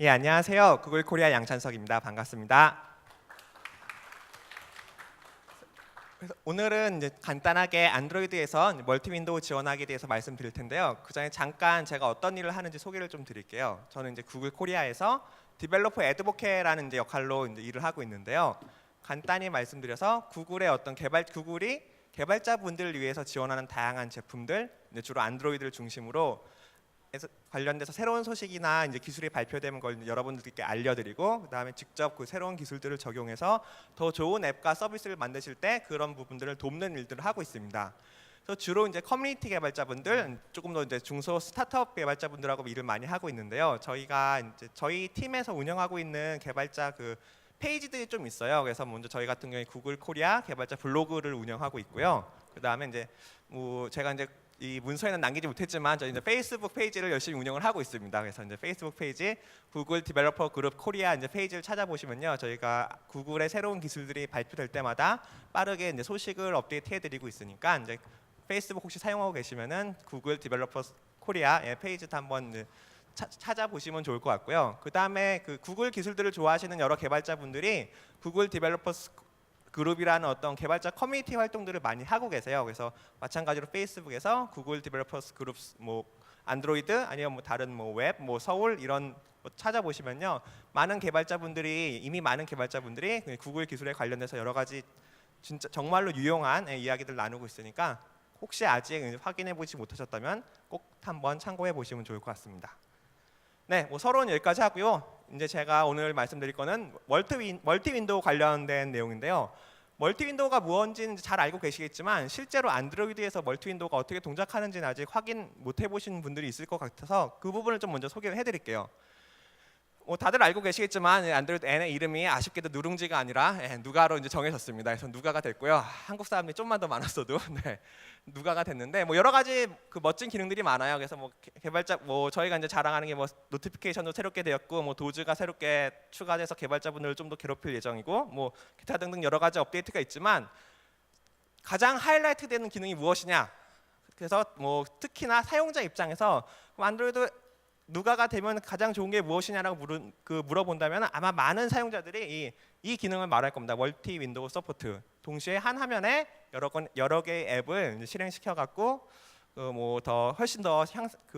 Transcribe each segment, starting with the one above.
예, 안녕하세요. 구글 코리아 양찬석입니다. 반갑습니다. 그래서 오늘은 이제 간단하게 안드로이드에서 멀티 윈도우 지원하기에 대해서 말씀드릴 텐데요. 그 전에 잠깐 제가 어떤 일을 하는지 소개를 좀 드릴게요. 저는 이제 구글 코리아에서 디벨로퍼 애드보케라는 이제 역할로 이제 일을 하고 있는데요. 간단히 말씀드려서 구글이 개발자분들을 위해서 지원하는 다양한 제품들, 이제 주로 안드로이드를 중심으로 관련돼서 새로운 소식이나 이제 기술이 발표되는 걸 여러분들께 알려드리고, 그다음에 직접 그 새로운 기술들을 적용해서 더 좋은 앱과 서비스를 만드실 때 그런 부분들을 돕는 일들을 하고 있습니다. 그래서 주로 이제 커뮤니티 개발자분들, 조금 더 이제 중소 스타트업 개발자분들하고 일을 많이 하고 있는데요. 저희가 이제 저희 팀에서 운영하고 있는 개발자 그 페이지들이 좀 있어요. 그래서 먼저 저희 같은 경우에 구글 코리아 개발자 블로그를 운영하고 있고요. 그다음에 이제 제가 이제 이 문서에는 남기지 못했지만 저희 이제 페이스북 페이지를 열심히 운영을 하고 있습니다. 그래서 이제 페이스북 페이지 구글 디벨로퍼 그룹 코리아 이제 페이지를 찾아보시면요, 저희가 구글의 새로운 기술들이 발표될 때마다 빠르게 이제 소식을 업데이트해드리고 있으니까, 이제 페이스북 혹시 사용하고 계시면은 구글 디벨로퍼 코리아 페이지도 한번 이제 찾아보시면 좋을 것 같고요. 그 다음에 그 구글 기술들을 좋아하시는 여러 개발자분들이 구글 디벨로퍼 그룹이라는 어떤 개발자 커뮤니티 활동들을 많이 하고 계세요. 그래서 마찬가지로 페이스북에서 구글 디벨로퍼스 그룹 안드로이드 아니면 다른 웹 서울 이런 찾아보시면요, 이미 많은 개발자분들이 구글 기술에 관련해서 여러 가지 진짜 정말로 유용한 이야기들 나누고 있으니까, 혹시 아직 확인해 보지 못하셨다면 꼭 한번 참고해 보시면 좋을 것 같습니다. 네, 서론은 여기까지 하고요. 이제 제가 오늘 말씀드릴 거는 멀티 윈도우 관련된 내용인데요. 멀티 윈도우가 무엇인지는 잘 알고 계시겠지만, 실제로 안드로이드에서 멀티 윈도우가 어떻게 동작하는지는 아직 확인 못 해보신 분들이 있을 것 같아서 그 부분을 좀 먼저 소개를 해드릴게요. 다들 알고 계시겠지만 안드로이드 N의 이름이 아쉽게도 누룽지가 아니라 누가로 이제 정해졌습니다. 그래서 누가가 됐고요. 한국 사람들이 좀만 더 많았어도 네, 누가가 됐는데, 여러 가지 그 멋진 기능들이 많아요. 그래서 개발자 저희가 이제 자랑하는 게 노티피케이션도 새롭게 되었고, 도즈가 새롭게 추가돼서 개발자분들을 좀 더 괴롭힐 예정이고, 기타 등등 여러 가지 업데이트가 있지만, 가장 하이라이트 되는 기능이 무엇이냐? 그래서 특히나 사용자 입장에서 안드로이드 누가가 되면 가장 좋은 게 무엇이냐라고 물어본다면 아마 많은 사용자들이 이 기능을 말할 겁니다. 멀티 윈도우 서포트. 동시에 한 화면에 여러 개의 앱을 실행시켜 갖고 훨씬 더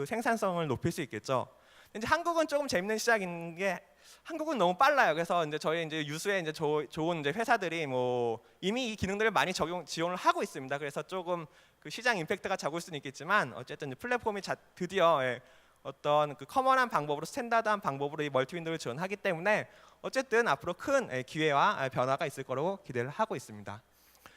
생산성을 높일 수 있겠죠. 이제 한국은 조금 재밌는 시작인 게, 한국은 너무 빨라요. 그래서 이제 저희 이제 유수의 이제 좋은 이제 회사들이 이미 이 기능들을 많이 지원을 하고 있습니다. 그래서 조금 그 시장 임팩트가 적을 수는 있겠지만, 어쨌든 플랫폼이 드디어 어떤 그 커먼한 방법으로, 스탠다드한 방법으로 이 멀티 윈도우를 지원하기 때문에 어쨌든 앞으로 큰 기회와 변화가 있을 거라고 기대를 하고 있습니다.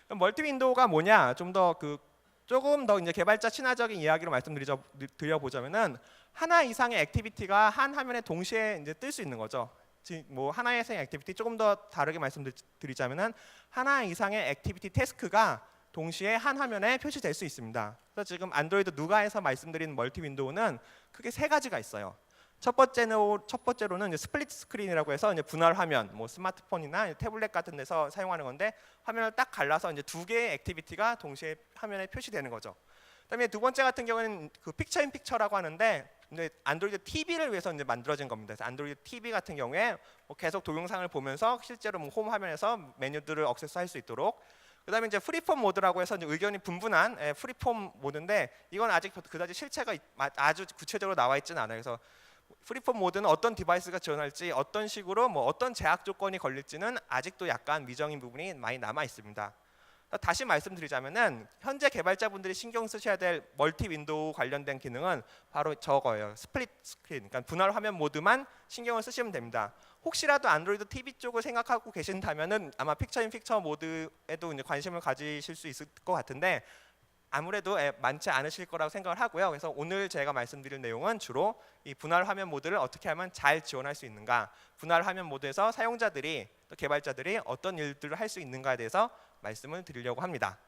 그럼 멀티 윈도우가 뭐냐? 조금 더 이제 개발자 친화적인 이야기로 말씀드려보자면은, 하나 이상의 액티비티가 한 화면에 동시에 이제 뜰 수 있는 거죠. 하나 이상의 액티비티, 조금 더 다르게 말씀드리자면은 하나 이상의 액티비티 태스크가 동시에 한 화면에 표시될 수 있습니다. 그래서 지금 안드로이드 누가에서 말씀드린 멀티 윈도우는 크게 세 가지가 있어요. 첫 번째로는 이제 스플릿 스크린이라고 해서 이제 분할 화면, 스마트폰이나 태블릿 같은 데서 사용하는 건데, 화면을 딱 갈라서 이제 두 개의 액티비티가 동시에 화면에 표시되는 거죠. 그다음에 두 번째 같은 경우는 그 픽처 인 픽처라고 하는데, 이제 안드로이드 TV를 위해서 이제 만들어진 겁니다. 그래서 안드로이드 TV 같은 경우에 계속 동영상을 보면서 실제로 홈 화면에서 메뉴들을 액세스할 수 있도록. 그다음에 이제 프리폼 모드라고 해서 이제 의견이 분분한 프리폼 모드인데, 이건 아직 그다지 실체가 아주 구체적으로 나와 있지는 않아요. 그래서 프리폼 모드는 어떤 디바이스가 지원할지, 어떤 식으로 어떤 제약 조건이 걸릴지는 아직도 약간 미정인 부분이 많이 남아 있습니다. 다시 말씀드리자면은, 현재 개발자분들이 신경 쓰셔야 될 멀티 윈도우 관련된 기능은 바로 저거예요. 스플릿 스크린, 그러니까 분할 화면 모드만 신경을 쓰시면 됩니다. 혹시라도 안드로이드 TV 쪽을 생각하고 계신다면은 아마 픽처 인 픽처 모드에도 이제 관심을 가지실 수 있을 것 같은데, 아무래도 많지 않으실 거라고 생각을 하고요. 그래서 오늘 제가 말씀드릴 내용은 주로 이 분할 화면 모드를 어떻게 하면 잘 지원할 수 있는가, 분할 화면 모드에서 사용자들이 또 개발자들이 어떤 일들을 할 수 있는가에 대해서 말씀을 드리려고 합니다.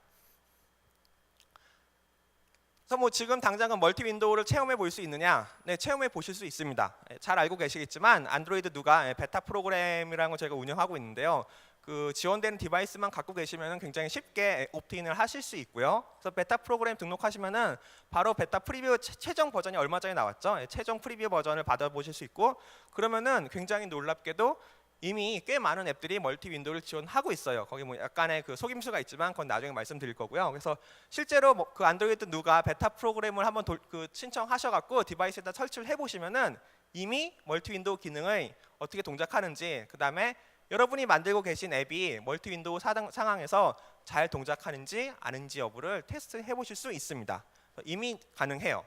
그래서 지금 당장은 멀티 윈도우를 체험해 볼 수 있느냐? 네, 체험해 보실 수 있습니다. 잘 알고 계시겠지만 안드로이드 누가 베타 프로그램이라는 걸 저희가 운영하고 있는데요. 그 지원되는 디바이스만 갖고 계시면 굉장히 쉽게 옵트인을 하실 수 있고요. 그래서 베타 프로그램 등록하시면은 바로 베타 프리뷰 최종 버전이 얼마 전에 나왔죠. 최종 프리뷰 버전을 받아보실 수 있고, 그러면은 굉장히 놀랍게도 이미 꽤 많은 앱들이 멀티 윈도우를 지원하고 있어요. 거기 뭐 약간의 그 속임수가 있지만 그건 나중에 말씀드릴 거고요. 그래서 실제로 뭐 그 안드로이드 누가 베타 프로그램을 한번 신청하셔갖고 디바이스에다 설치를 해보시면은 이미 멀티 윈도우 기능을 어떻게 동작하는지, 그 다음에 여러분이 만들고 계신 앱이 멀티 윈도우 상황에서 잘 동작하는지 아닌지 여부를 테스트해 보실 수 있습니다. 이미 가능해요.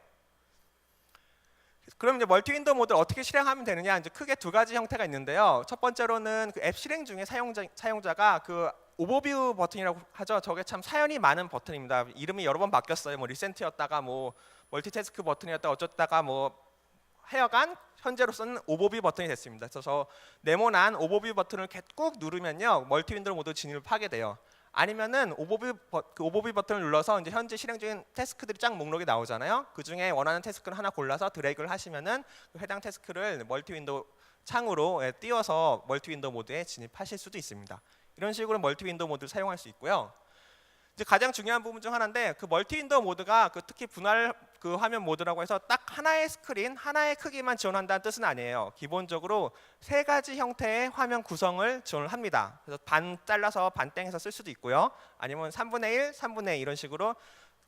그럼 이제 멀티 윈도우 모드를 어떻게 실행하면 되느냐, 이제 크게 두 가지 형태가 있는데요. 첫 번째로는 그 앱 실행 중에 사용자가 그 오버뷰 버튼이라고 하죠. 저게 참 사연이 많은 버튼입니다. 이름이 여러 번 바뀌었어요. 뭐 리센트였다가 뭐 멀티태스크 버튼이었다가 어쩌다가 뭐 하여간 현재로서는 오버뷰 버튼이 됐습니다. 그래서 저 네모난 오버뷰 버튼을 꾹 누르면요, 멀티 윈도우 모드 진입을 하게 돼요. 아니면은 오버뷰 버튼을 눌러서 이제 현재 실행 중인 태스크들이 쫙 목록이 나오잖아요. 그 중에 원하는 태스크를 하나 골라서 드래그를 하시면은 그 해당 태스크를 멀티 윈도우 창으로 띄워서 멀티 윈도우 모드에 진입하실 수도 있습니다. 이런 식으로 멀티 윈도우 모드를 사용할 수 있고요. 이제 가장 중요한 부분 중 하나인데, 그 멀티 윈도우 모드가 그 특히 분할 그 화면 모드라고 해서 딱 하나의 스크린, 하나의 크기만 지원한다는 뜻은 아니에요. 기본적으로 세 가지 형태의 화면 구성을 지원을 합니다. 그래서 반 잘라서 반땡해서 쓸 수도 있고요. 아니면 3분의 1, 3분의 2 이런 식으로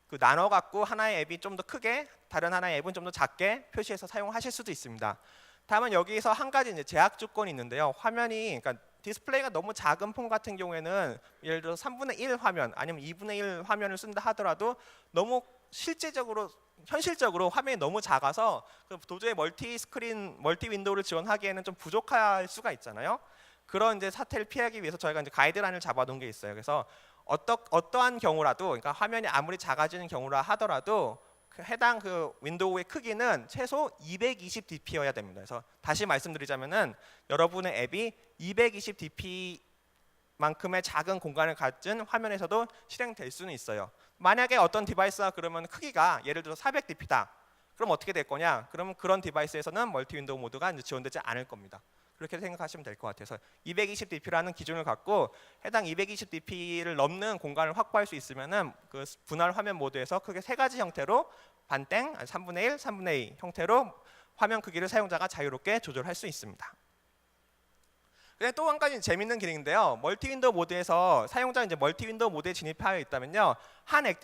그 나눠 갖고 하나의 앱이 좀 더 크게, 다른 하나의 앱은 좀 더 작게 표시해서 사용하실 수도 있습니다. 다만 여기서 한 가지 이제 제약 조건이 있는데요. 화면이, 그러니까 디스플레이가 너무 작은 폰 같은 경우에는 예를 들어 3분의 1 화면 아니면 2분의 1 화면을 쓴다 하더라도 너무 현실적으로 화면이 너무 작아서 도저히 멀티 윈도우를 지원하기에는 좀 부족할 수가 있잖아요. 그런 이제 사태를 피하기 위해서 저희가 이제 가이드라인을 잡아놓은 게 있어요. 그래서 어떠한 경우라도, 그러니까 화면이 아무리 작아지는 경우라 하더라도 해당 그 윈도우의 크기는 최소 220dp여야 됩니다. 그래서 다시 말씀드리자면은 여러분의 앱이 220dp만큼의 작은 공간을 가진 화면에서도 실행될 수는 있어요. 만약에 어떤 디바이스가 그러면 크기가 예를 들어 400dp다. 그럼 어떻게 될 거냐? 그러면 그런 디바이스에서는 멀티 윈도우 모드가 이제 지원되지 않을 겁니다. 그렇게 생각하시면 될 것 같아서 220dp라는 기준을 갖고 해당 220dp를 넘는 공간을 확보할 수 있으면은 그 분할 화면 모드에서 크게 세 가지 형태로 반땡, 3분의 1, 3분의 2 형태로 화면 크기를 사용자가 자유롭게 조절할 수 있습니다. 또 한 가지 재밌는 기능인데요. 멀티 윈도우 모드에서 사용자가 이제 멀티 윈도우 모드에 진입하여 있다면요,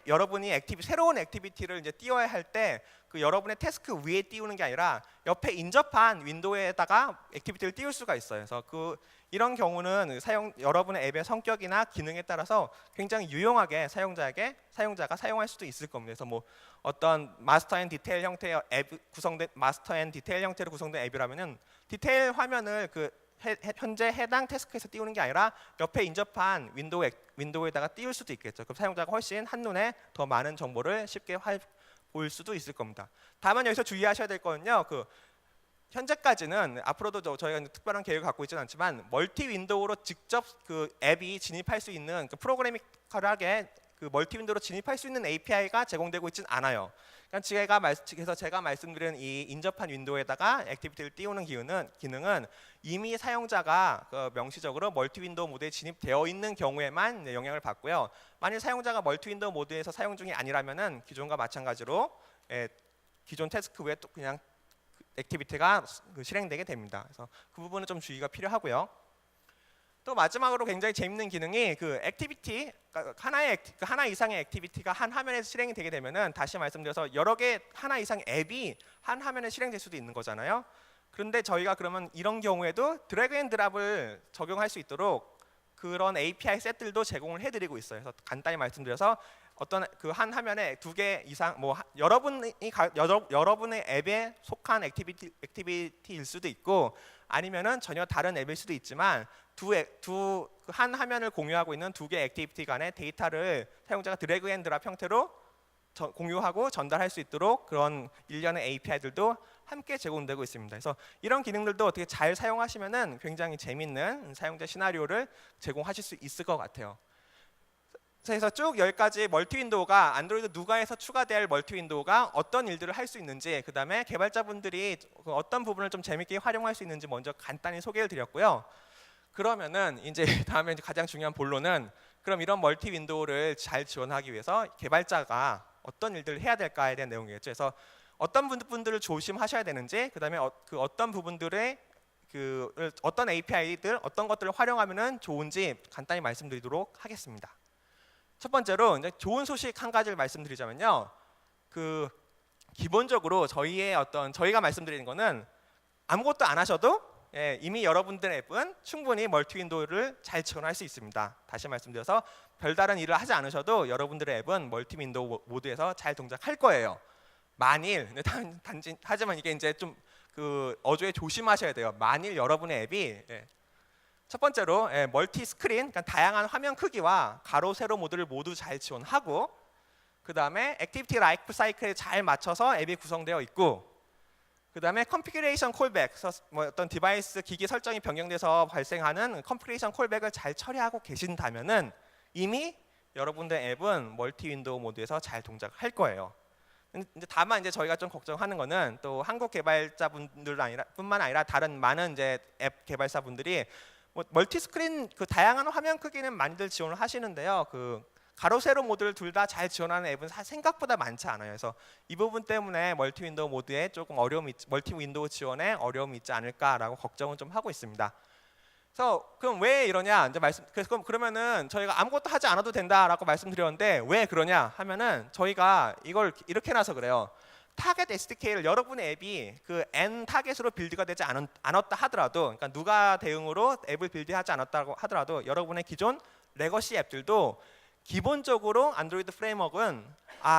여러분이 새로운 액티비티를 이제 띄워야 할 때 그 여러분의 태스크 위에 띄우는 게 아니라 옆에 인접한 윈도우에다가 액티비티를 띄울 수가 있어요. 그래서 이런 경우는 여러분의 앱의 성격이나 기능에 따라서 굉장히 유용하게 사용자가 사용할 수도 있을 겁니다. 그래서 뭐 어떤 마스터 앤 디테일 형태의 마스터 앤 디테일 형태로 구성된 앱이라면은 디테일 화면을 현재 해당 태스크에서 띄우는 게 아니라 옆에 인접한 윈도우에다가 띄울 수도 있겠죠. 그럼 사용자가 훨씬 한눈에 더 많은 정보를 쉽게 볼 수도 있을 겁니다. 다만 여기서 주의하셔야 될 거는요, 현재까지는, 앞으로도 저희가 특별한 계획을 갖고 있지는 않지만 멀티 윈도우로 직접 그 앱이 진입할 수 있는 프로그래미컬하게 멀티 윈도우로 진입할 수 있는 API가 제공되고 있지는 않아요. 그래서 제가 말씀드린 이 인접한 윈도우에다가 액티비티를 띄우는 기능은 이미 사용자가 명시적으로 멀티 윈도우 모드에 진입되어 있는 경우에만 영향을 받고요. 만일 사용자가 멀티 윈도우 모드에서 사용 중이 아니라면은 기존과 마찬가지로 기존 태스크 외에 또 그냥 액티비티가 실행되게 됩니다. 그래서 그 부분은 좀 주의가 필요하고요. 또 마지막으로 굉장히 재밌는 기능이 액티비티, 하나 이상의 액티비티가 한 화면에서 실행이 되게 되면은, 다시 말씀드려서 여러 개 하나 이상 앱이 한 화면에 실행될 수도 있는 거잖아요. 그런데 저희가 그러면 이런 경우에도 드래그 앤 드랍을 적용할 수 있도록 그런 API 셋들도 제공을 해드리고 있어요. 그래서 간단히 말씀드려서 어떤 한 화면에 2개 이상, 뭐 여러분의 앱에 속한 액티비티일 수도 있고, 아니면은 전혀 다른 앱일 수도 있지만 한 화면을 공유하고 있는 2개 액티비티 간의 데이터를 사용자가 드래그 앤 드랍 형태로 공유하고 전달할 수 있도록 그런 일련의 API들도 함께 제공되고 있습니다. 그래서 이런 기능들도 어떻게 잘 사용하시면은 굉장히 재밌는 사용자 시나리오를 제공하실 수 있을 것 같아요. 그래서 쭉 여기까지 멀티 윈도우가 안드로이드 누가에서 추가될 멀티 윈도우가 어떤 일들을 할 수 있는지, 그 다음에 개발자분들이 어떤 부분을 좀 재밌게 활용할 수 있는지 먼저 간단히 소개를 드렸고요. 그러면은 이제 다음에 이제 가장 중요한 본론은 그럼 이런 멀티 윈도우를 잘 지원하기 위해서 개발자가 어떤 일들을 해야 될까에 대한 내용이겠죠. 그래서 어떤 분들을 조심하셔야 되는지, 그다음에 그 어떤 부분들의 어떤 API들, 어떤 것들을 활용하면은 좋은지 간단히 말씀드리도록 하겠습니다. 첫 번째로 이제 좋은 소식 한 가지를 말씀드리자면요. 기본적으로 저희가 말씀드리는 거는 아무것도 안 하셔도 이미 여러분들의 앱은 충분히 멀티 윈도우를 잘 지원할 수 있습니다. 다시 말씀드려서 별다른 일을 하지 않으셔도 여러분들의 앱은 멀티 윈도우 모드에서 잘 동작할 거예요. 만일 하지만 이게 이제 좀 어조에 조심하셔야 돼요. 만일 여러분의 앱이 첫 번째로 멀티 스크린, 그러니까 다양한 화면 크기와 가로 세로 모드를 모두 잘 지원하고, 그 다음에 액티비티 라이프 사이클에 잘 맞춰서 앱이 구성되어 있고, 그 다음에 컨피그레이션 콜백, 어떤 디바이스 기기 설정이 변경돼서 발생하는 컨피그레이션 콜백을 잘 처리하고 계신다면은 이미 여러분들 앱은 멀티 윈도우 모드에서 잘 동작할 거예요. 근데 다만 이제 저희가 좀 걱정하는 거는 또 한국 개발자분들뿐만 아니라 다른 많은 이제 앱 개발사분들이 멀티 스크린 다양한 화면 크기는 많이들 지원을 하시는데요. 가로 세로 모드를 둘 다 잘 지원하는 앱은 생각보다 많지 않아요. 그래서 이 부분 때문에 멀티 윈도우 모드에 조금 멀티 윈도우 지원에 어려움이 있지 않을까라고 걱정은 좀 하고 있습니다. 그래서 그럼 왜 이러냐? 그러면은 저희가 아무것도 하지 않아도 된다라고 말씀드렸는데 왜 그러냐 하면은 저희가 이걸 이렇게 해놔서 그래요. 타겟 SDK를 여러분의 앱이 N 타겟으로 빌드가 되지 않았다 하더라도, 그러니까 누가 대응으로 앱을 빌드하지 않았다고 하더라도 여러분의 기존 레거시 앱들도 기본적으로 안드로이드 프레임워크는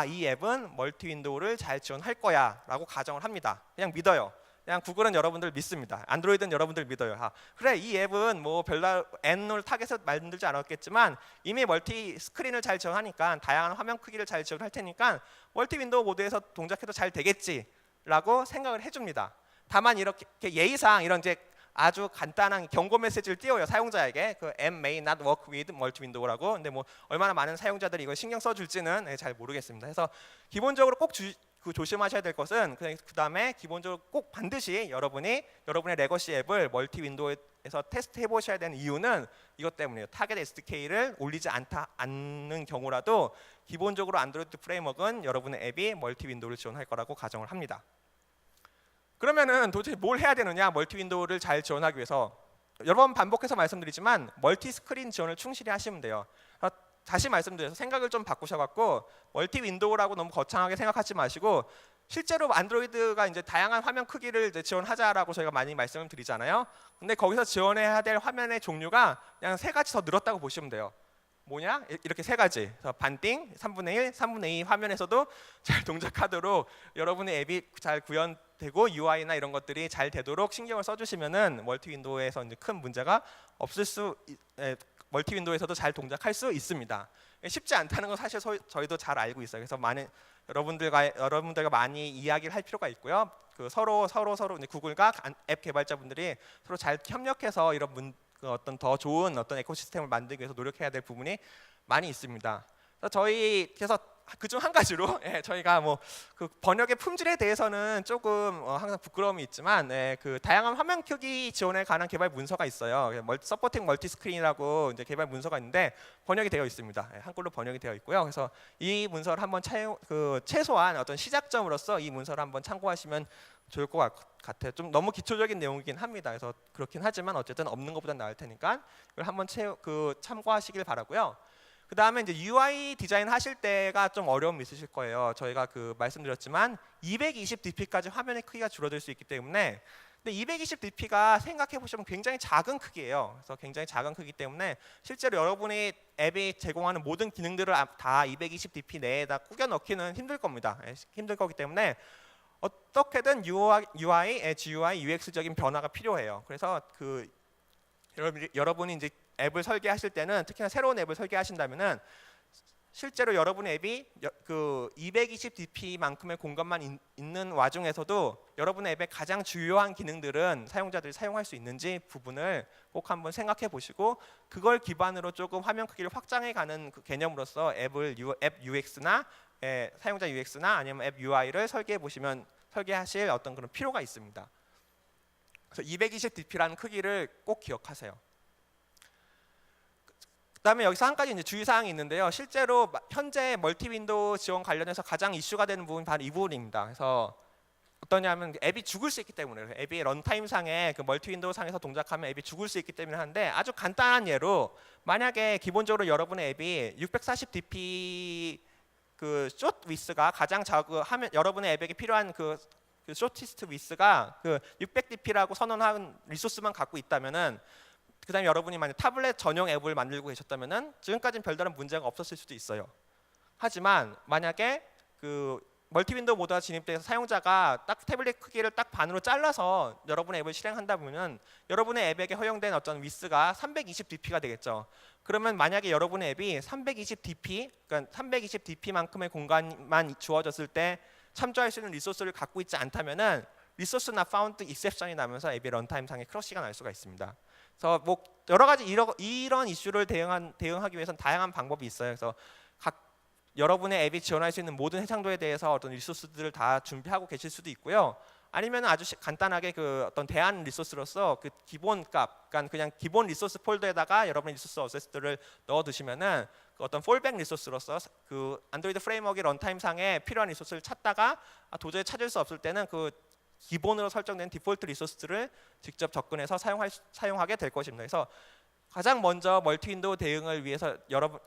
이 앱은 멀티 윈도우를 잘 지원할 거야 라고 가정을 합니다. 그냥 믿어요. 그냥 구글은 여러분들 믿습니다. 안드로이드는 여러분들 믿어요. 그래, 이 앱은 뭐 별로 N을 타겟을 만들지 않았겠지만 이미 멀티 스크린을 잘 지원하니까, 다양한 화면 크기를 잘 지원할 테니까 멀티 윈도우 모드에서 동작해도 잘 되겠지라고 생각을 해줍니다. 다만 이렇게 예의상 이런 이제 아주 간단한 경고 메시지를 띄워요, 사용자에게. M may not work with multi window라고. 근데 뭐 얼마나 많은 사용자들이 이걸 신경 써줄지는 잘 모르겠습니다. 그래서 기본적으로 꼭 조심하셔야 될 것은 그다음에 기본적으로 꼭 반드시 여러분의 레거시 앱을 멀티 윈도우에서 테스트해 보셔야 되는 이유는 이것 때문이에요. 타겟 SDK를 올리지 않는 경우라도 기본적으로 안드로이드 프레임워크는 여러분의 앱이 멀티 윈도우를 지원할 거라고 가정을 합니다. 그러면은 도대체 뭘 해야 되느냐? 멀티 윈도우를 잘 지원하기 위해서 여러 번 반복해서 말씀드리지만 멀티 스크린 지원을 충실히 하시면 돼요. 다시 말씀드려서 생각을 좀 바꾸셔갖고 멀티 윈도우라고 너무 거창하게 생각하지 마시고, 실제로 안드로이드가 이제 다양한 화면 크기를 이제 지원하자라고 저희가 많이 말씀을 드리잖아요. 근데 거기서 지원해야 될 화면의 종류가 그냥 3가지 더 늘었다고 보시면 돼요. 뭐냐? 이렇게 3가지. 반띵, 3분의 1, 3분의 2 화면에서도 잘 동작하도록 여러분의 앱이 잘 구현되고 UI나 이런 것들이 잘 되도록 신경을 써주시면은 멀티 윈도우에서 이제 큰 문제가 없을 멀티 윈도우에서도 잘 동작할 수 있습니다. 쉽지 않다는 건 사실 저희도 잘 알고 있어요. 그래서 여러분들과 많이 이야기를 할 필요가 있고요. 서로 이제 구글과 앱 개발자분들이 서로 잘 협력해서 이런 어떤 더 좋은 어떤 에코시스템을 만들기 위해서 노력해야 될 부분이 많이 있습니다. 그래서 그중 한 가지로 저희가 번역의 품질에 대해서는 조금 항상 부끄러움이 있지만 다양한 화면 크기 지원에 관한 개발 문서가 있어요. 서포팅 멀티 스크린이라고 이제 개발 문서가 있는데 번역이 되어 있습니다. 한글로 번역이 되어 있고요. 그래서 이 문서를 한번 최소한 어떤 시작점으로서 이 문서를 한번 참고하시면 좋을 것 같아요. 좀 너무 기초적인 내용이긴 합니다. 그래서 그렇긴 하지만 어쨌든 없는 것보다 나을 테니까 이걸 한번 참고하시길 바라고요. 그 다음에 이제 UI 디자인 하실 때가 좀 어려움이 있으실 거예요. 저희가 말씀드렸지만 220dp까지 화면의 크기가 줄어들 수 있기 때문에, 근데 220dp가 생각해 보시면 굉장히 작은 크기예요. 그래서 굉장히 작은 크기 때문에 실제로 여러분의 앱이 제공하는 모든 기능들을 다 220dp 내에다 꾸겨 넣기는 힘들 겁니다. 힘들 거기 때문에 어떻게든 UI, GUI, UX적인 변화가 필요해요. 그래서 여러분이 이제 앱을 설계하실 때는, 특히나 새로운 앱을 설계하신다면은 실제로 여러분의 앱이 220dp만큼의 공간만 있는 와중에서도 여러분의 앱의 가장 주요한 기능들은 사용자들이 사용할 수 있는지 부분을 꼭 한번 생각해 보시고, 그걸 기반으로 조금 화면 크기를 확장해 가는 개념으로서 앱 UX나 사용자 UX나 아니면 앱 UI를 설계하실 어떤 그런 필요가 있습니다. 그래서 220dp라는 크기를 꼭 기억하세요. 그다음에 여기서 한 가지 이제 주의사항이 있는데요. 실제로 현재 멀티 윈도우 지원 관련해서 가장 이슈가 되는 부분이 바로 이 부분입니다. 그래서 어떠냐면 앱이 죽을 수 있기 때문에, 앱이 런타임 상에 그 멀티 윈도우 상에서 동작하면 앱이 죽을 수 있기 때문에 하는데, 아주 간단한 예로 만약에 기본적으로 여러분의 앱이 640dp 그 숏 위스가 가장 하면 여러분의 앱에게 필요한 그 쇼티스트 위스가 그 600dp라고 선언한 리소스만 갖고 있다면은, 그다음에 여러분이 만약 태블릿 전용 앱을 만들고 계셨다면은 지금까지는 별다른 문제가 없었을 수도 있어요. 하지만 만약에 그 멀티 윈도우 모드가 진입돼서 사용자가 딱 태블릿 크기를 딱 반으로 잘라서 여러분의 앱을 실행한다 보면 여러분의 앱에게 허용된 어떤 위스가 320dp가 되겠죠. 그러면 만약에 여러분의 앱이 320dp, 그러니까 320dp만큼의 공간만 주어졌을 때 참조할 수 있는 리소스를 갖고 있지 않다면은 리소스 not found exception이 나면서 앱의 런타임 상에 크러쉬가 날 수가 있습니다. 그래서 뭐 여러 가지 이런 이슈를 대응하기 위해서는 다양한 방법이 있어요. 그래서 여러분의 앱이 지원할 수 있는 모든 해상도에 대해서 어떤 리소스들을 다 준비하고 계실 수도 있고요. 아니면 아주 간단하게 그 어떤 대안 리소스로서 그 기본 값, 그러니까 그냥 기본 리소스 폴더에다가 여러분의 리소스 어세스들을 넣어두시면은 그 어떤 폴백 리소스로서 그 안드로이드 프레임워크의 런타임 상에 필요한 리소스를 찾다가 도저히 찾을 수 없을 때는 그 기본으로 설정된 디폴트 리소스들을 직접 접근해서 사용하게 될 것입니다. 그래서 가장 먼저 멀티 윈도우 대응을 위해서 여러분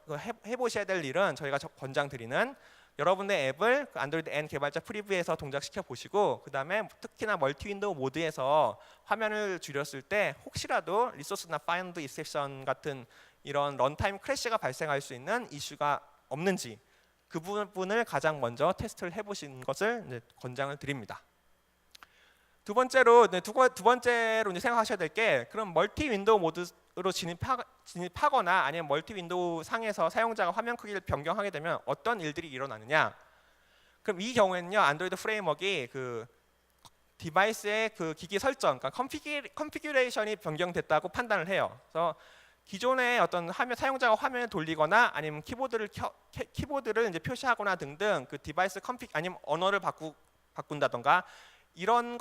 해보셔야 될 일은, 저희가 권장드리는 여러분의 앱을 그 안드로이드 N 개발자 프리뷰에서 동작시켜 보시고, 그 다음에 특히나 멀티 윈도우 모드에서 화면을 줄였을 때 혹시라도 리소스 not found exception 같은 이런 런타임 크래시가 발생할 수 있는 이슈가 없는지 그 부분을 가장 먼저 테스트를 해보신 것을 이제 권장을 드립니다. 두 번째로 이제 생각하셔야 될 게, 그럼 멀티 윈도우 모드로 진입하거나 아니면 멀티 윈도우 상에서 사용자가 화면 크기를 변경하게 되면 어떤 일들이 일어나느냐? 그럼 이 경우에는요, 안드로이드 프레임워크가 그 디바이스의 그 기기 설정, 그러니까 컨피규레이션이 변경됐다고 판단을 해요. 그래서 기존의 어떤 사용자가 화면을 돌리거나 아니면 키보드를 이제 표시하거나 등등 그 디바이스 아니면 언어를 바꾼다던가 이런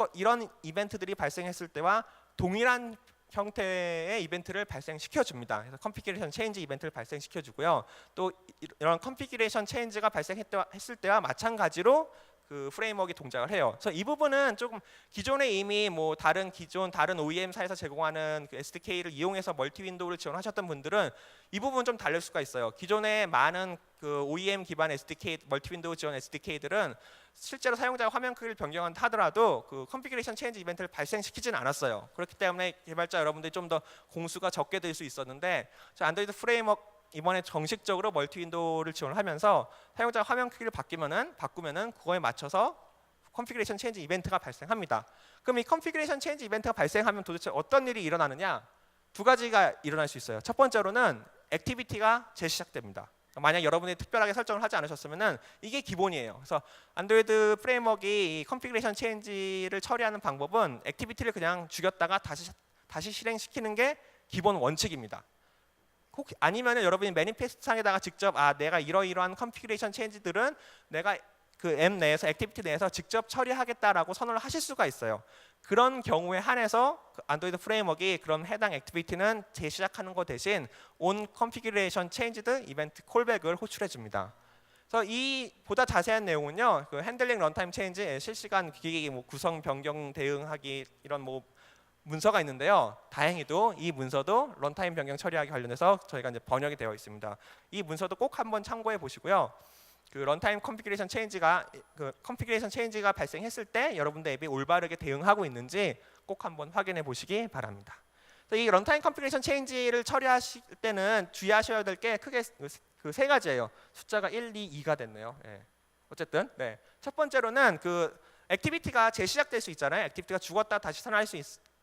이벤트들이 발생했을 때와 동일한 형태의 이벤트를 발생시켜 줍니다. 그래서 컨피규레이션 체인지 이벤트를 발생시켜 주고요. 또 이런 컨피규레이션 체인지가 발생했을 때와 마찬가지로 그 프레임워크가 동작을 해요. 그래서 이 부분은 조금 기존에 이미 뭐 다른 OEM사에서 제공하는 그 SDK를 이용해서 멀티 윈도우를 지원하셨던 분들은 이 부분 좀 다를 수가 있어요. 기존에 많은 그 OEM 기반 SDK, 멀티 윈도우 지원 SDK들은 실제로 사용자가 화면 크기를 변경한다 하더라도 그 컨피규레이션 체인지 이벤트를 발생시키지는 않았어요. 그렇기 때문에 개발자 여러분들이 좀 더 공수가 적게 될 수 있었는데, 안드로이드 프레임워크 이번에 정식적으로 멀티 윈도우를 지원하면서 사용자가 화면 크기를 바꾸면은 그거에 맞춰서 컨피규레이션 체인지 이벤트가 발생합니다. 그럼 이 컨피규레이션 체인지 이벤트가 발생하면 도대체 어떤 일이 일어나느냐? 두 가지가 일어날 수 있어요. 첫 번째로는 액티비티가 재시작됩니다. 만약 여러분이 특별하게 설정을 하지 않으셨으면은 이게 기본이에요. 그래서 안드로이드 프레임워크가 이 컨피규레이션 체인지를 처리하는 방법은 액티비티를 그냥 죽였다가 다시 실행시키는 게 기본 원칙입니다. 아니면 여러분이 매니페스트 상에다가 직접 내가 이러이러한 컨피규레이션 체인지들은 내가 그 앱 내에서 액티비티 내에서 직접 처리하겠다라고 선언을 하실 수가 있어요. 그런 경우에 한해서 그 안드로이드 프레임워크가 그런 해당 액티비티는 재시작하는 것 대신 온 컨피규레이션 체인지드 이벤트 콜백을 호출해 줍니다. 그래서 이 보다 자세한 내용은요, 그 핸들링 런타임 체인지 실시간 기기 뭐 구성 변경 대응하기 이런 뭐 문서가 있는데요. 다행히도 이 문서도 런타임 변경 처리하기 관련해서 저희가 이제 번역이 되어 있습니다. 이 문서도 꼭 한번 참고해 보시고요. 그 런타임 컨피규레이션 체인지가 발생했을 때 여러분들 앱이 올바르게 대응하고 있는지 꼭 한번 확인해 보시기 바랍니다. 이 런타임 컨피규레이션 체인지를 처리하실 때는 주의하셔야 될 게 크게 그 세 가지예요. 숫자가 1, 2, 2가 됐네요. 네. 어쨌든 첫 번째로는 그 액티비티가 재시작될 수 있잖아요. 액티비티가 죽었다 다시 살아날 수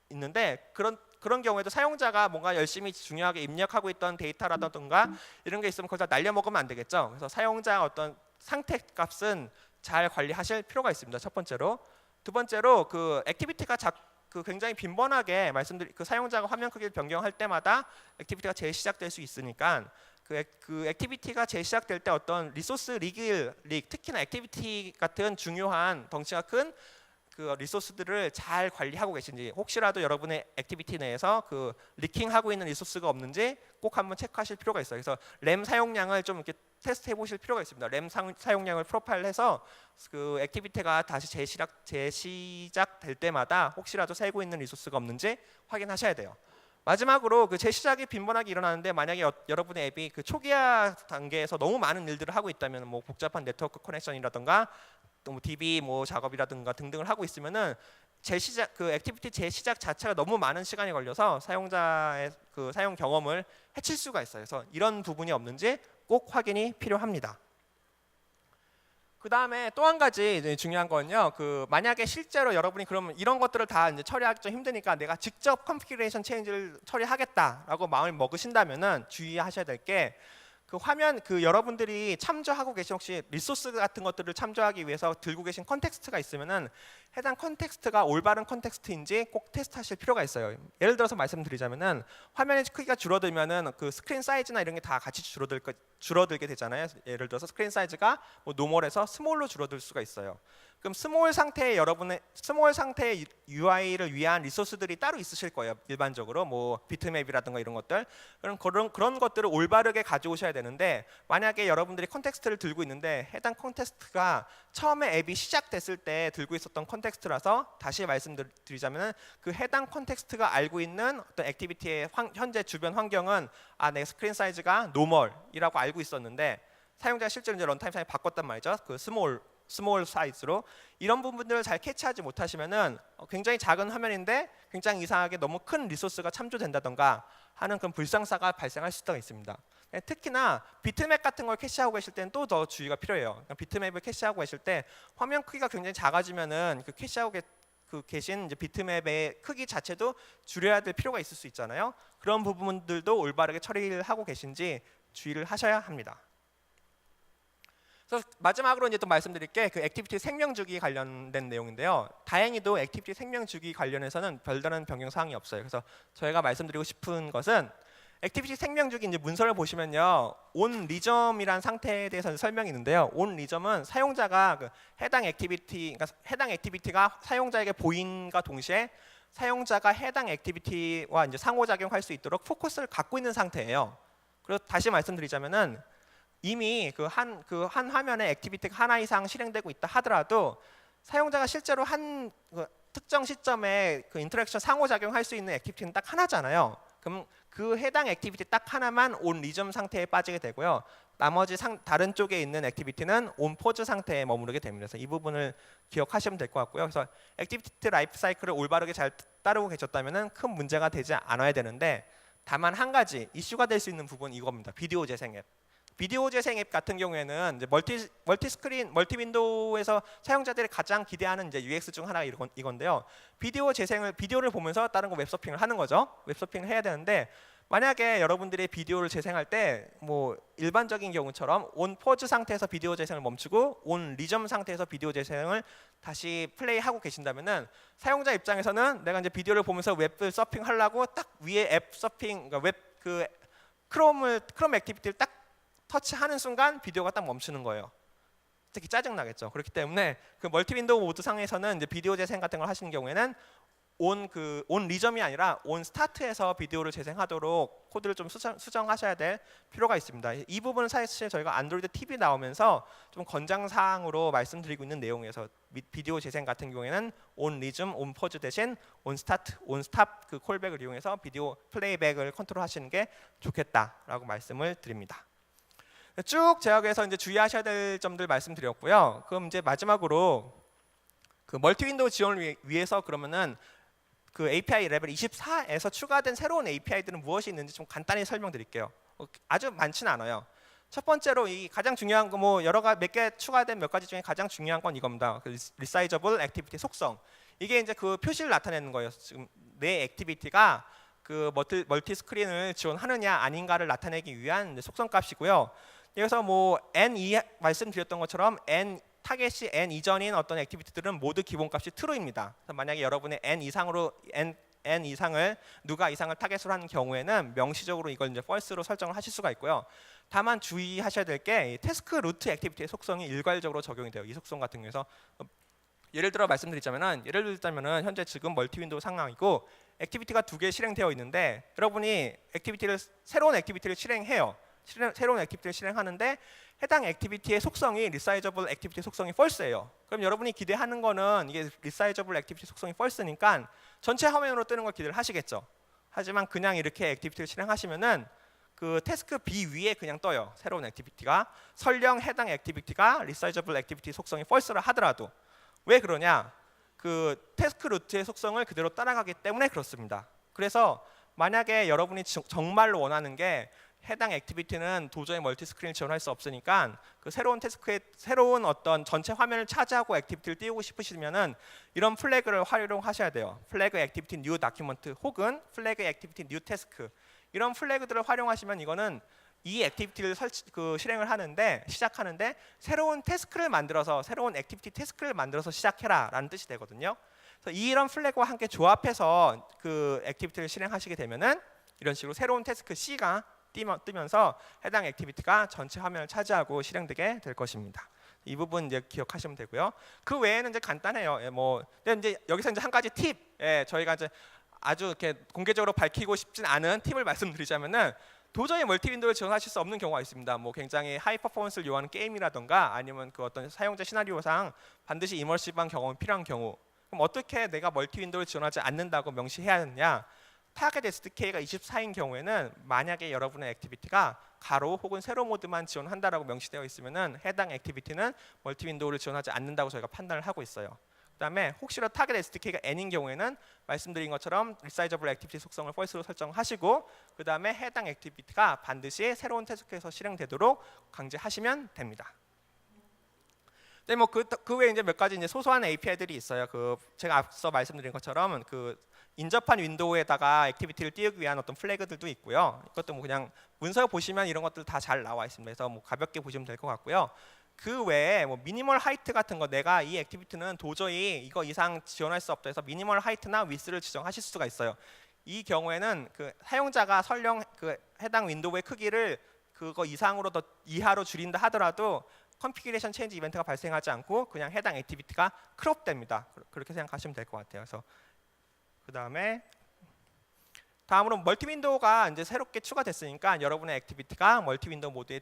있는데 그런 경우에도 사용자가 뭔가 열심히 중요하게 입력하고 있던 데이터라든가 이런 게 있으면 그걸 다 날려먹으면 안 되겠죠. 그래서 사용자 어떤 상태 값은 잘 관리하실 필요가 있습니다. 첫 번째로. 두 번째로 그 액티비티가 굉장히 빈번하게 그 사용자가 화면 크기를 변경할 때마다 액티비티가 재시작될 수 있으니까 그 액티비티가 재시작될 때 어떤 리소스 릭, 특히나 액티비티 같은 중요한 덩치가 큰 그 리소스들을 잘 관리하고 계신지, 혹시라도 여러분의 액티비티 내에서 그 리킹하고 있는 리소스가 없는지 꼭 한번 체크하실 필요가 있어요. 그래서 램 사용량을 좀 이렇게 테스트해 보실 필요가 있습니다. 램 사용량을 프로파일해서 그 액티비티가 다시 재시작될 때마다 혹시라도 새고 있는 리소스가 없는지 확인하셔야 돼요. 마지막으로 그 재시작이 빈번하게 일어나는데, 만약에 여러분의 앱이 그 초기화 단계에서 너무 많은 일들을 하고 있다면, 뭐 복잡한 네트워크 커넥션이라든가 또 뭐 DB 뭐 작업이라든가 등등을 하고 있으면은 재시작 그 액티비티 재시작 자체가 너무 많은 시간이 걸려서 사용자의 그 사용 경험을 해칠 수가 있어요. 그래서 이런 부분이 없는지 꼭 확인이 필요합니다. 그 다음에 또 한 가지 이제 중요한 건요. 그 만약에 실제로 여러분이 그러면 이런 것들을 다 이제 처리하기 좀 힘드니까 내가 직접 컨피그레이션 체인지를 처리하겠다라고 마음을 먹으신다면은 주의하셔야 될 게, 그 화면 그 여러분들이 참조하고 계신 혹시 리소스 같은 것들을 참조하기 위해서 들고 계신 컨텍스트가 있으면은 해당 컨텍스트가 올바른 컨텍스트인지 꼭 테스트하실 필요가 있어요. 예를 들어서 말씀드리자면은 화면의 크기가 줄어들면은 그 스크린 사이즈나 이런 게 다 같이 줄어들게 되잖아요. 예를 들어서 스크린 사이즈가 뭐 노멀에서 스몰로 줄어들 수가 있어요. 그럼 스몰 상태의 UI를 위한 리소스들이 따로 있으실 거예요. 일반적으로 뭐 비트맵이라든가 이런 것들, 그런 것들을 올바르게 가져오셔야 되는데, 만약에 여러분들이 컨텍스트를 들고 있는데 해당 컨텍스트가 처음에 앱이 시작됐을 때 들고 있었던 컨텍스트라서, 다시 말씀드리자면 그 해당 컨텍스트가 알고 있는 어떤 액티비티의 현재 주변 환경은 내 스크린 사이즈가 노멀이라고 알고 있었는데 사용자가 실제로 이제 런타임 사이에 바꿨단 말이죠. 그 스몰 사이즈로. 이런 부분들을 잘 캐치하지 못하시면은 굉장히 작은 화면인데 굉장히 이상하게 너무 큰 리소스가 참조된다던가 하는 그런 불상사가 발생할 수가 있습니다. 특히나 비트맵 같은 걸 캐시하고 계실 때는 또 더 주의가 필요해요. 비트맵을 캐시하고 계실 때 화면 크기가 굉장히 작아지면은 그 캐시하고 계신 이제 비트맵의 크기 자체도 줄여야 될 필요가 있을 수 있잖아요. 그런 부분들도 올바르게 처리를 하고 계신지 주의를 하셔야 합니다. 그래서 마지막으로 이제 또 말씀드릴 게 그 액티비티 생명주기 관련된 내용인데요. 다행히도 액티비티 생명주기 관련해서는 별다른 변경 사항이 없어요. 그래서 저희가 말씀드리고 싶은 것은, 액티비티 생명주기 이제 문서를 보시면요, 온 리점이란 상태에 대해서는 설명이 있는데요. 온 리점은 사용자가 그 해당 액티비티가 사용자에게 보인과 동시에 사용자가 해당 액티비티와 이제 상호작용할 수 있도록 포커스를 갖고 있는 상태예요. 그래서 다시 말씀드리자면은, 이미 그 한 화면에 액티비티가 하나 이상 실행되고 있다 하더라도 사용자가 실제로 그 특정 시점에 그 인터랙션 상호작용할 수 있는 액티비티는 딱 하나잖아요. 그럼 그 해당 액티비티 딱 하나만 온 리점 상태에 빠지게 되고요. 나머지 다른 쪽에 있는 액티비티는 온 포즈 상태에 머무르게 됩니다. 그래서 이 부분을 기억하시면 될 것 같고요. 그래서 액티비티 라이프 사이클을 올바르게 잘 따르고 계셨다면 큰 문제가 되지 않아야 되는데, 다만 한 가지 이슈가 될 수 있는 부분은 이겁니다. 비디오 재생 앱. 비디오 재생 앱 같은 경우에는 이제 멀티 윈도우에서 사용자들이 가장 기대하는 이제 UX 중 하나가 이건데요. 비디오를 보면서 다른 거 웹서핑을 하는 거죠. 웹서핑을 해야 되는데, 만약에 여러분들이 비디오를 재생할 때 뭐 일반적인 경우처럼 온 포즈 상태에서 비디오 재생을 멈추고 온 리점 상태에서 비디오 재생을 다시 플레이하고 계신다면은, 사용자 입장에서는 내가 이제 비디오를 보면서 웹을 서핑하려고 딱 위에 앱 서핑, 그러니까 크롬 액티비티를 딱 터치하는 순간 비디오가 딱 멈추는 거예요. 특히 짜증나겠죠. 그렇기 때문에 그 멀티 윈도우 모드 상에서는 이제 비디오 재생 같은 걸 하시는 경우에는 온 리점이 아니라 온 스타트에서 비디오를 재생하도록 코드를 좀 수정하셔야 될 필요가 있습니다. 이 부분은 사실 저희가 안드로이드 TV 나오면서 좀 권장 사항으로 말씀드리고 있는 내용에서, 비디오 재생 같은 경우에는 온 리즘, 온 포즈 대신 온 스타트, 온 스탑 그 콜백을 이용해서 비디오 플레이백을 컨트롤하시는 게 좋겠다라고 말씀을 드립니다. 쭉 제약에서 이제 주의하셔야 될 점들 말씀드렸고요. 그럼 이제 마지막으로 그 멀티 윈도우 지원을 위해서 그러면은 그 API 레벨 24에서 추가된 새로운 API들은 무엇이 있는지 좀 간단히 설명드릴게요. 아주 많지는 않아요. 첫 번째로 이 가장 중요한 거, 뭐 몇 개 추가된 몇 가지 중에 가장 중요한 건 이겁니다. 그 리사이저블 액티비티 속성. 이게 이제 그 표시를 나타내는 거예요. 지금 내 액티비티가 그 멀티 스크린을 지원하느냐 아닌가를 나타내기 위한 속성 값이고요. 그래서 뭐 말씀드렸던 것처럼 타겟이 n 이전인 어떤 액티비티들은 모두 기본값이 true입니다. 그래서 만약에 여러분의 n 이상을 누가 이상을 타겟으로 하는 경우에는 명시적으로 이걸 이제 false로 설정을 하실 수가 있고요. 다만 주의하셔야 될 게 태스크 루트 액티비티의 속성이 일괄적으로 적용이 돼요. 이 속성 같은 경우에서 예를 들어 말씀드리자면은 현재 지금 멀티 윈도우 상황이고 액티비티가 2개 실행되어 있는데 여러분이 새로운 액티비티를 실행해요. 새로운 액티비티를 실행하는데 해당 액티비티의 속성이 리사이저블 액티비티 속성이 false예요. 그럼 여러분이 기대하는 거는 이게 리사이저블 액티비티 속성이 false니까 전체 화면으로 뜨는 걸 기대를 하시겠죠. 하지만 그냥 이렇게 액티비티를 실행하시면은 그 태스크 B 위에 그냥 떠요. 새로운 액티비티가 설령 해당 액티비티가 리사이저블 액티비티 속성이 false라 하더라도. 왜 그러냐? 그 태스크 루트의 속성을 그대로 따라가기 때문에 그렇습니다. 그래서 만약에 여러분이 정말로 원하는 게 해당 액티비티는 도저히 멀티 스크린을 지원할 수 없으니까 그 새로운 어떤 전체 화면을 차지하고 액티비티를 띄우고 싶으시면은 이런 플래그를 활용하셔야 돼요. 플래그 액티비티 뉴 다큐먼트 혹은 플래그 액티비티 뉴 태스크 이런 플래그들을 활용하시면 이거는 이 액티비티를 실행을 시작하는데 새로운 태스크를 만들어서 새로운 액티비티 태스크를 만들어서 시작해라라는 뜻이 되거든요. 그래서 이런 플래그와 함께 조합해서 그 액티비티를 실행하시게 되면은 이런 식으로 새로운 태스크 C가 뜨면서 해당 액티비티가 전체 화면을 차지하고 실행되게 될 것입니다. 이 부분 이제 기억하시면 되고요. 그 외에는 이제 간단해요. 근데 이제 여기서 이제 한 가지 팁, 저희가 이제 아주 이렇게 공개적으로 밝히고 싶진 않은 팁을 말씀드리자면은 도저히 멀티 윈도우를 지원하실 수 없는 경우가 있습니다. 굉장히 하이 퍼포먼스를 요하는 게임이라던가 아니면 그 어떤 사용자 시나리오상 반드시 이머시브한 경험이 필요한 경우. 그럼 어떻게 내가 멀티 윈도우를 지원하지 않는다고 명시해야 하느냐? 타겟 SDK가 24인 경우에는 만약에 여러분의 액티비티가 가로 혹은 세로 모드만 지원한다라고 명시되어 있으면은 해당 액티비티는 멀티 윈도우를 지원하지 않는다고 저희가 판단을 하고 있어요. 그다음에 혹시라도 타겟 SDK가 N인 경우에는 말씀드린 것처럼 리사이저블 액티비티 속성을 false로 설정하시고 그다음에 해당 액티비티가 반드시 새로운 태스크에서 실행되도록 강제하시면 됩니다. 네, 그 외에 이제 몇 가지 이제 소소한 API들이 있어요. 제가 앞서 말씀드린 것처럼 인접한 윈도우에다가 액티비티를 띄우기 위한 어떤 플래그들도 있고요. 이것도 그냥 문서 보시면 이런 것들 다 잘 나와 있습니다. 그래서 가볍게 보시면 될 것 같고요. 그 외에 미니멀 하이트 같은 거 내가 이 액티비티는 도저히 이거 이상 지원할 수 없다 해서 미니멀 하이트나 위스를 지정하실 수가 있어요. 이 경우에는 사용자가 설령 해당 윈도우의 크기를 그거 이상으로 더 이하로 줄인다 하더라도 컨피규레이션 체인지 이벤트가 발생하지 않고 그냥 해당 액티비티가 크롭됩니다. 그렇게 생각하시면 될 것 같아요. 그래서 다음으로 멀티 윈도우가 이제 새롭게 추가됐으니까 여러분의 액티비티가 멀티 윈도우 모드에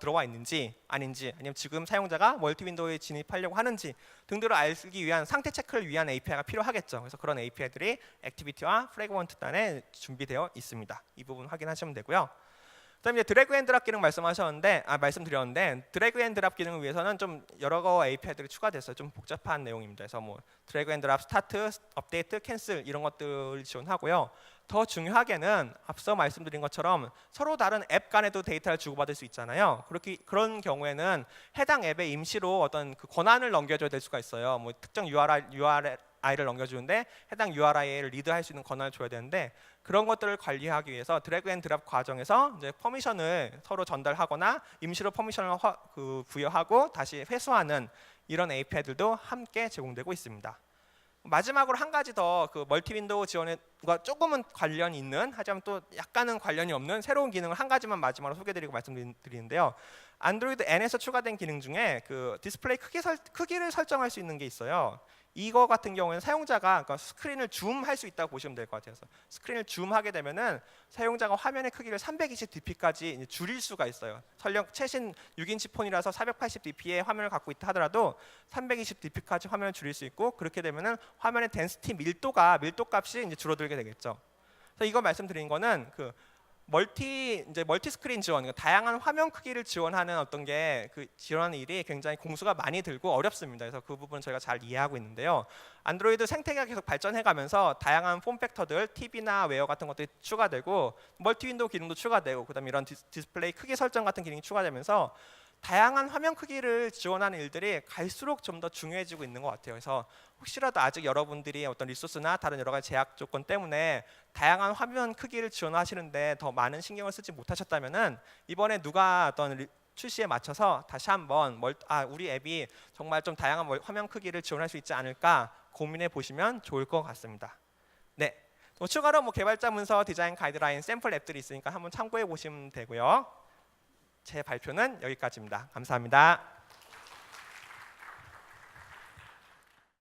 들어와 있는지 아닌지 아니면 지금 사용자가 멀티 윈도우에 진입하려고 하는지 등등을 알기 위한 상태 체크를 위한 API가 필요하겠죠. 그래서 그런 API들이 액티비티와 프래그먼트단에 준비되어 있습니다. 이 부분 확인하시면 되고요. 그다음에 드래그 앤 드랍 기능 말씀드렸는데 드래그 앤 드랍 기능을 위해서는 좀 여러 API들이 추가됐어요. 좀 복잡한 내용입니다. 그래서 드래그 앤 드랍 스타트, 업데이트, 캔슬 이런 것들을 지원하고요. 더 중요하게는 앞서 말씀드린 것처럼 서로 다른 앱 간에도 데이터를 주고받을 수 있잖아요. 그런 경우에는 해당 앱에 임시로 어떤 권한을 넘겨줘야 될 수가 있어요. 특정 URI를 넘겨주는데 해당 URI를 리드할 수 있는 권한을 줘야 되는데 그런 것들을 관리하기 위해서 드래그 앤 드랍 과정에서 이제 퍼미션을 서로 전달하거나 임시로 퍼미션을 부여하고 다시 회수하는 이런 API들도 함께 제공되고 있습니다. 마지막으로 한 가지 더 멀티 윈도우 지원과 조금은 관련이 있는 하지만 또 약간은 관련이 없는 새로운 기능을 한 가지만 마지막으로 소개드리고 말씀드리는데요. 안드로이드 N에서 추가된 기능 중에 디스플레이 크기를 설정할 수 있는 게 있어요. 이거 같은 경우에는 사용자가 스크린을 줌할 수 있다고 보시면 될 것 같아요. 그래서 스크린을 줌하게 되면은 사용자가 화면의 크기를 320dp까지 줄일 수가 있어요. 설령 최신 6인치 폰이라서 480dp의 화면을 갖고 있다 하더라도 320dp까지 화면을 줄일 수 있고 그렇게 되면은 화면의 덴시티 밀도 값이 이제 줄어들게 되겠죠. 그래서 이거 말씀드린 거는 멀티 스크린 지원, 다양한 화면 크기를 지원하는 어떤 게 지원하는 일이 굉장히 공수가 많이 들고 어렵습니다. 그래서 그 부분 저희가 잘 이해하고 있는데요. 안드로이드 생태계가 계속 발전해가면서 다양한 폼팩터들, TV나 웨어 같은 것들이 추가되고 멀티 윈도우 기능도 추가되고 그다음에 이런 디스플레이 크기 설정 같은 기능이 추가되면서 다양한 화면 크기를 지원하는 일들이 갈수록 좀 더 중요해지고 있는 것 같아요. 그래서 혹시라도 아직 여러분들이 어떤 리소스나 다른 여러 가지 제약 조건 때문에 다양한 화면 크기를 지원하시는데 더 많은 신경을 쓰지 못하셨다면은 이번에 누가 어떤 출시에 맞춰서 다시 한번 우리 앱이 정말 좀 다양한 화면 크기를 지원할 수 있지 않을까 고민해 보시면 좋을 것 같습니다. 네, 추가로 개발자 문서, 디자인 가이드라인, 샘플 앱들이 있으니까 한번 참고해 보시면 되고요. 제 발표는 여기까지입니다. 감사합니다.